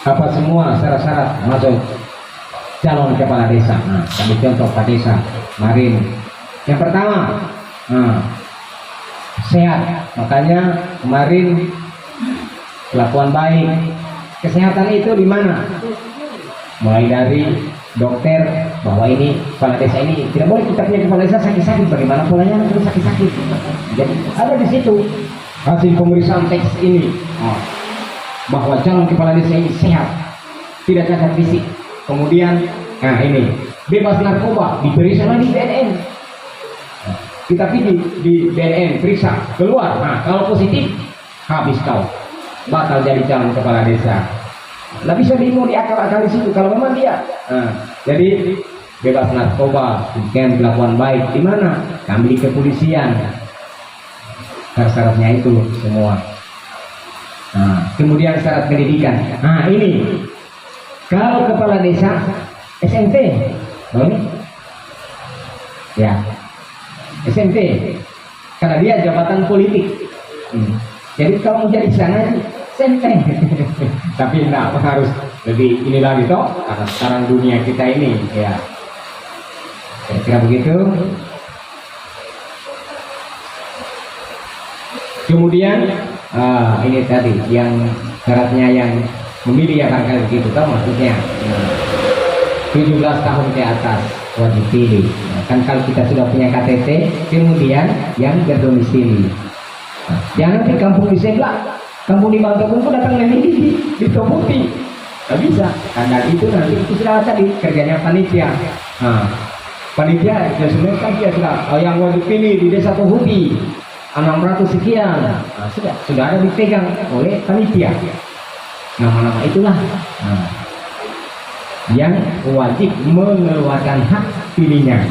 Apa semua syarat-syarat masuk calon kepala desa? Nah, kami contoh Pak Desa kemarin. Yang pertama, sehat. Makanya kemarin kelakuan baik. Kesehatan itu di mana? Mulai dari dokter bahwa ini kepala desa ini tidak boleh kita punya kepala desa sakit-sakit. Bagaimana polanya terus sakit-sakit? Jadi ada di situ hasil pemeriksaan teks ini bahwa calon kepala desa ini sehat, tidak cacat fisik. Kemudian, nah ini bebas narkoba, diperiksa di BNN. Kita pilih di BNN, periksa keluar. Nah kalau positif, habis kau, batal jadi calon kepala desa. Nggak bisa bingung di akal-akal di situ kalau memang dia. Jadi bebas narkoba, kemudian kelakuan baik di mana? Kami di kepolisian. Syarat-syaratnya itu semua. Nah, kemudian syarat pendidikan. Nah, ini kalau kepala desa SMP, boleh? Ya, SMP, karena dia jabatan politik. Jadi kalau mau jadi sana SMP. Tapi enggak harus lebih ini lagi toh, karena sekarang dunia kita ini ya. Kira-kira begitu. Kemudian ini tadi yang syaratnya yang memilih ya barangkali begitu toh maksudnya. 17 tahun ke atas wajib pilih. Kan kalau kita sudah punya KTP, kemudian yang berdomisili. Jangan di kampung di sebelah, kampung di Bangkokung datang memilih di Tobuti. Tidak bisa, karena itu nanti itu sudah tadi kerjanya panitia. Nah, panitia sebenarnya kan dia sudah yang wajib pilih di desa Tobuti 600 sekian. Nah, sudah ada dipegang oleh panitia. Nama-nama itulah yang wajib mengeluarkan hak pilihnya.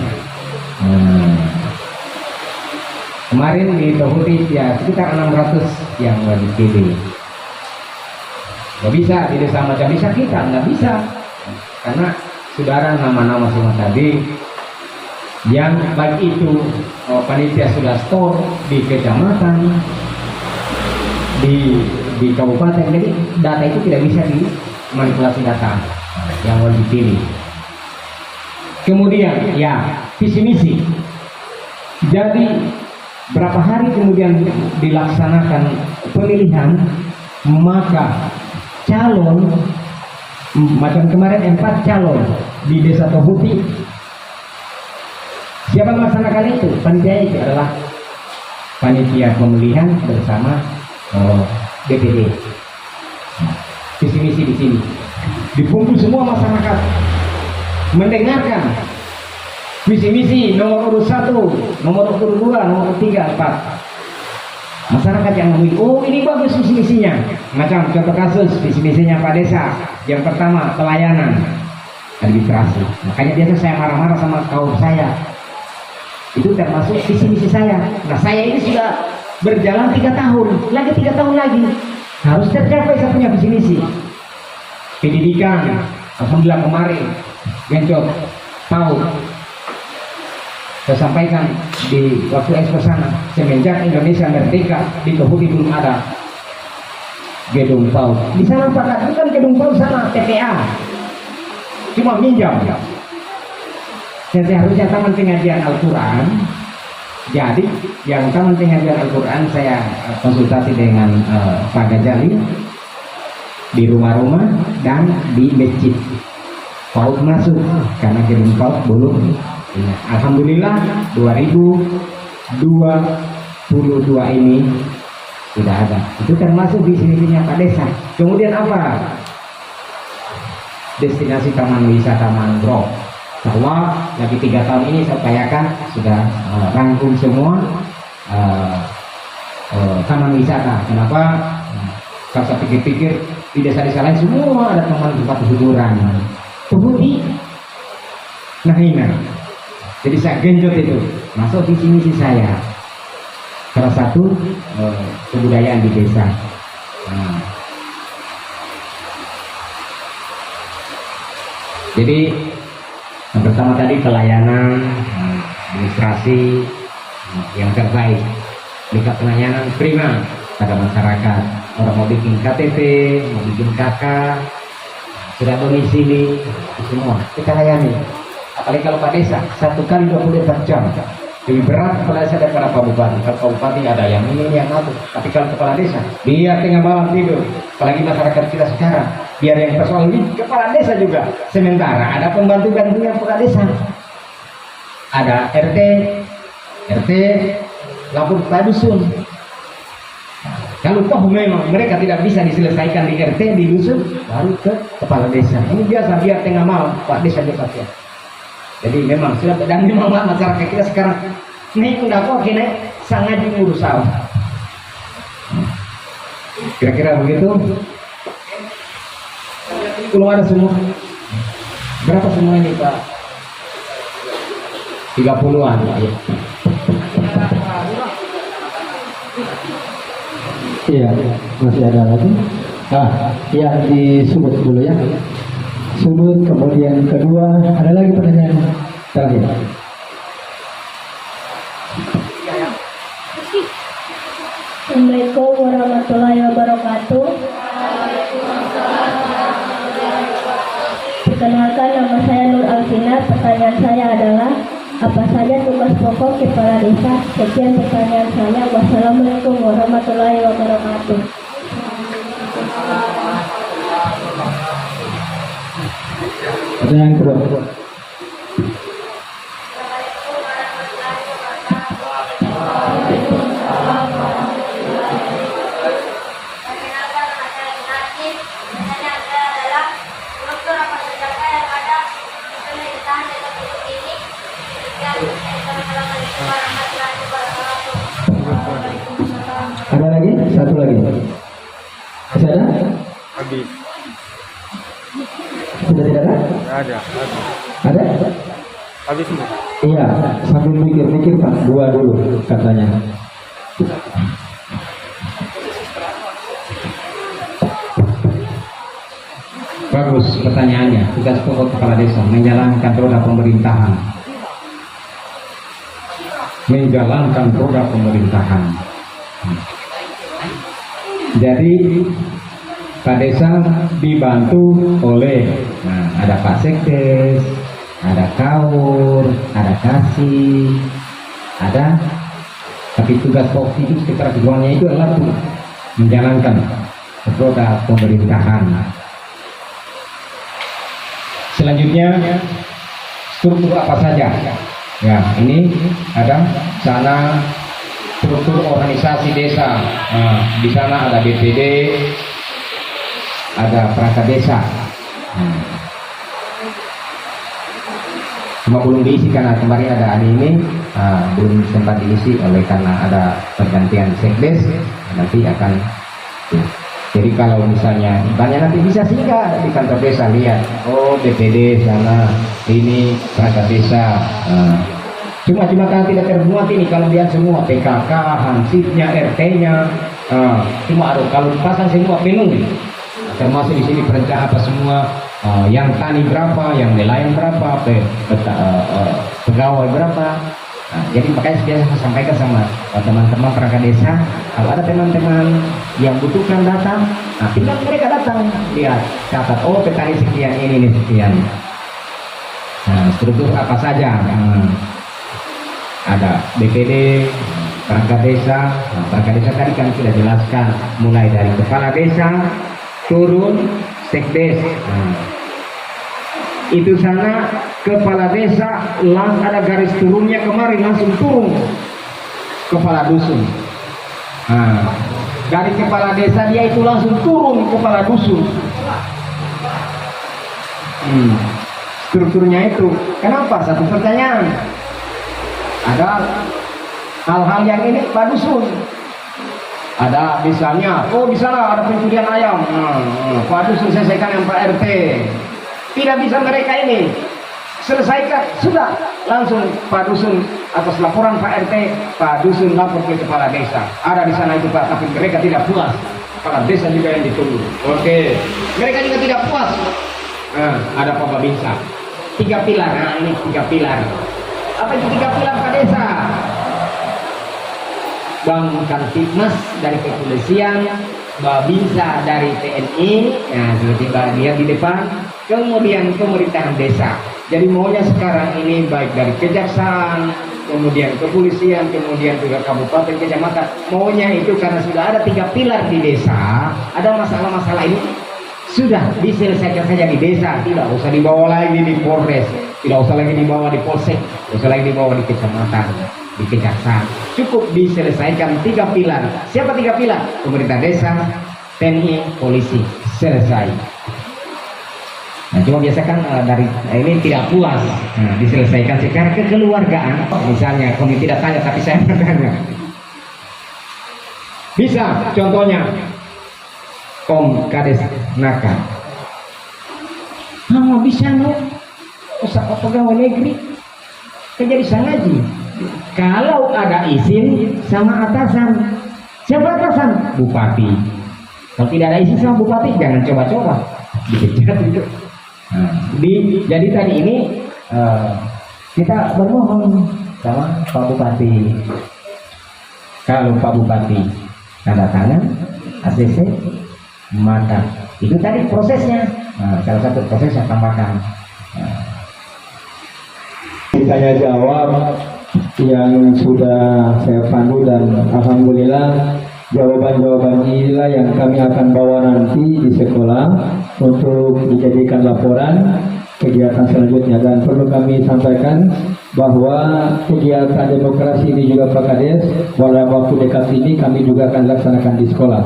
Kemarin di Tobuti ya sekitar 600 yang wajib pilih. Nggak bisa di desa macam desa kita, nggak bisa. Karena saudara nama-nama semua tadi yang baik itu panitia sudah store di kecamatan, di kabupaten, jadi data itu tidak bisa dimanipulasi data yang wajib pilih. Kemudian ya visi misi. Jadi berapa hari kemudian dilaksanakan pemilihan, maka calon macam kemarin 4 calon di desa Tobuti. Siapa melaksanakan itu? Panitia itu adalah panitia pemilihan bersama DPD. Visi misi di sini dikumpul semua masyarakat mendengarkan visi misi nomor urut 1, nomor urut 2, nomor 3, 4. Masyarakat yang memilih, oh ini bagus visi misinya. Macam contoh kasus visi misinya Pak Desa. Yang pertama pelayanan, administrasi. Makanya biasa saya marah-marah sama kaum saya. Itu termasuk visi misi saya. Nah saya ini sudah berjalan 3 tahun, lagi 3 tahun lagi harus tercapai saya punya visi misi. Pendidikan, alhamdulillah kemarin Gencot tahu. Saya sampaikan di waktu ekspos sana, semenjak Indonesia merdeka di Tobuti belum ada gedung PAUD. Di sana Pak, itu kan gedung PAUD sana TPA, cuma minjam. Dan seharusnya taman pengajian Al-Quran. Jadi yang taman pengajian Al-Quran saya konsultasi dengan Pak Gajali di rumah-rumah dan di masjid. PAUD masuk karena gedung PAUD belum. Alhamdulillah 2022 ini sudah ada. Itu termasuk di sini Pak Desa. Kemudian apa? Destinasi taman wisata mangrove. Bahwa lagi 3 tahun ini saya upayakan sudah rangkum semua taman wisata. Kenapa? Kalau saya pikir-pikir di desa-desa lain semua ada taman tempat hiburan. Tobuti, nah ini. Jadi saya genjot itu masuk visi misi saya. Salah satu kebudayaan di desa. Jadi yang pertama tadi pelayanan, administrasi yang terbaik. Dekat pelayanan prima pada masyarakat. Orang mau bikin KTP, mau bikin KK, sudah domisili, semua kita layani. Apalagi kalau Pak Desa 1 kali 24 jam lebih berat kepala desa daripada Pak Bupati. Kalau Pak Bupati ada yang ini yang itu, tapi kalau kepala desa dia tengah malam tidur. Apalagi masyarakat kita sekarang biar yang persoalan ini kepala desa juga. Sementara ada pembantu-bantunya kepala desa, ada RT lapor kepada dusun. Kalau toh memang mereka tidak bisa diselesaikan di RT di dusun, baru ke kepala desa. Ini biasa biar tengah malam Pak Desa cepat ya. Jadi memang sudah, dan memang masyarakat kita sekarang naik udah kok kini sangat diurus sawah. Kira-kira begitu. Belum ada semua. Berapa semua ini Pak? 30-an Pak ya. Iya, masih ada lagi. Yang di Sumut dulu ya. Sumut, kemudian kedua, ada lagi pertanyaan terakhir. Assalamualaikum warahmatullahi wabarakatuh. Perkenalkan, nama saya Nur Alvina. Pertanyaan saya adalah, apa saja tugas pokok kepala desa? Sekian pertanyaan saya. Wassalamualaikum warahmatullahi wabarakatuh. Pertanyaan kedua. Perkenalkan, nama saya Gunardi. Pertanyaan saya adalah, struktur apa saja yang ada di pemerintahan desa Sumut ini? Sekian, Assalamualaikum warahmatullahi wabarakatuh. Ada lagi? Satu lagi. Masih ada? Sudah tidak ada? Ada. Ada? Habis ini. Iya, sambil mikir-mikir Pak, dua dulu katanya. Bagus pertanyaannya. Tugas pokok kepala desa menjalankan roda pemerintahan. Menjalankan roda pemerintahan. Jadi Pak Desa dibantu oleh, ada Pak Sekdes, ada Kaur, ada Kasih, ada. Tapi tugas pokok itu sekitar keduanya itu adalah menjalankan roda pemerintahan. Selanjutnya struktur apa saja? Ya, ini ada sana struktur organisasi desa. Nah, di sana ada BPD, ada perangkat desa. Cuma belum diisi karena kemarin ada ini, belum sempat diisi oleh karena ada pergantian sekdes. Nanti akan. Jadi kalau misalnya banyak nanti bisa singgah di kantor desa lihat, oh BPD sana, ini perangkat desa. Cuma kalau tidak termuat ini kalau lihat semua PKK, hansipnya, RT-nya, cuma ada kalau dipasang semua penuh. Termasuk di sini perencanaan apa semua, yang tani berapa, yang nelayan berapa, pegawai berapa. Nah, jadi makanya biasa saya sampaikan sama teman-teman perangkat desa, kalau ada teman-teman yang butuhkan data, tinggal mereka datang lihat, catat, oh petani sekian ini sekian. Nah, struktur apa saja? Ada BPD, perangkat desa. Perangkat desa tadi kan sudah jelaskan, mulai dari kepala desa turun sekdes. Itu sana kepala desa ada garis turunnya kemarin langsung turun kepala dusun. Dari kepala desa dia itu langsung turun kepala dusun. Strukturnya itu. Kenapa? Satu pertanyaan. Ada hal-hal yang ini Pak Dusun. Ada misalnya, oh di sana ada pencurian ayam. Pak Dusun selesaikan yang Pak RT. Tidak bisa mereka ini selesaikan, sudah langsung Pak Dusun atas laporan Pak RT, Pak Dusun lapor ke kepala desa. Ada di sana itu Pak, tapi mereka tidak puas. Kepala desa juga yang ditunggu. Oke, mereka juga tidak puas. Ada Pak Babinsa. 3 pilar. Nah ini 3 pilar. Apa itu 3 pilar Pak Desa? Bang Kamtipmas dari kepolisian, Babinsa dari TNI, nah seperti dia di depan, kemudian pemerintahan desa. Jadi maunya sekarang ini baik dari kejaksaan, kemudian kepolisian, kemudian juga kabupaten, kecamatan, maunya itu karena sudah ada 3 pilar di desa, ada masalah-masalah ini sudah diselesaikan saja di desa, tidak usah dibawa lagi di Polres, tidak usah lagi dibawa di Polsek, tidak usah lagi dibawa di kecamatan, di kejaksaan. Cukup diselesaikan 3 pilar. Siapa 3 pilar? Pemerintah desa, TNI, polisi. Selesai. Nah, cuma biasa kan dari ini tidak puas. Nah, diselesaikan secara kekeluargaan. Misalnya, kami tidak tanya, tapi saya bertanya. Bisa, contohnya, Om Kades Naka. Bisa no? Usaha pegawai negeri kerja di sana aja. Kalau ada izin sama atasan, Siapa atasan? Bupati. Kalau tidak ada isi sama bupati, jangan coba-coba dipecat itu. Nah, jadi tadi ini kita bermohon sama Pak Bupati. Kalau Pak Bupati tanda tangan ACC, maka itu tadi prosesnya. Nah, salah satu proses saya tambahkan. Ditanya jawab yang sudah saya pandu dan alhamdulillah jawaban-jawaban inilah yang kami akan bawa nanti di sekolah untuk dijadikan laporan kegiatan selanjutnya. Dan perlu kami sampaikan bahwa kegiatan demokrasi ini juga Pak Kades, dalam waktu dekat ini kami juga akan laksanakan di sekolah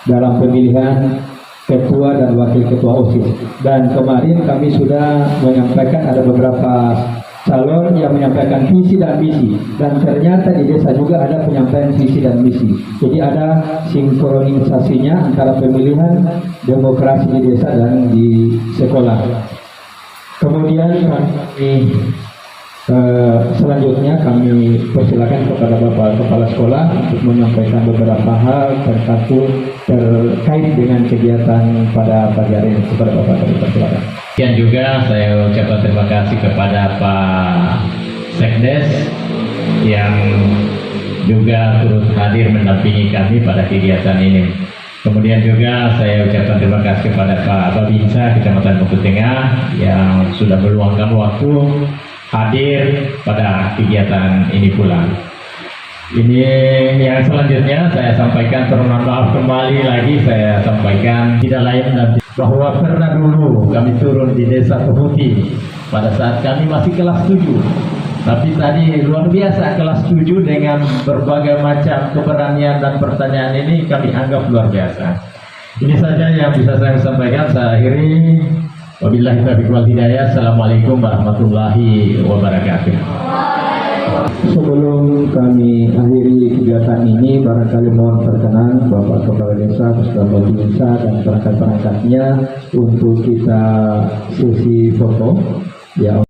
dalam pemilihan ketua dan wakil ketua OSIS. Dan kemarin kami sudah menyampaikan ada beberapa calon yang menyampaikan visi dan misi, dan ternyata di desa juga ada penyampaian visi dan misi. Jadi ada sinkronisasinya antara pemilihan demokrasi di desa dan di sekolah. Kemudian kami selanjutnya kami persilakan kepada Bapak Kepala Sekolah untuk menyampaikan beberapa hal terkait dengan kegiatan pada pagi hari ini. Kepada Bapak kami persilakan. Dan juga saya ucapkan terima kasih kepada Pak Sekdes yang juga turut hadir mendampingi kami pada kegiatan ini. Kemudian juga saya ucapkan terima kasih kepada Pak Babinsa Kecamatan Bukit Tengah yang sudah meluangkan waktu hadir pada kegiatan ini pula. Ini yang selanjutnya saya sampaikan, permohonan maaf kembali lagi saya sampaikan tidak lain nanti bahwa pernah dulu kami turun di desa Keputi pada saat kami masih kelas 7. Tapi tadi luar biasa kelas 7 dengan berbagai macam keberanian dan pertanyaan ini kami anggap luar biasa. Ini saja yang bisa saya sampaikan. Saya akhiri. Wabillahi taufiq wal hidayah. Assalamualaikum warahmatullahi wabarakatuh. Sebelum kami akhiri kegiatan ini, barangkali mohon perkenan Bapak Kepala Desa beserta Bapak Desa dan perangkat-perangkatnya untuk kita sesi foto. Ya.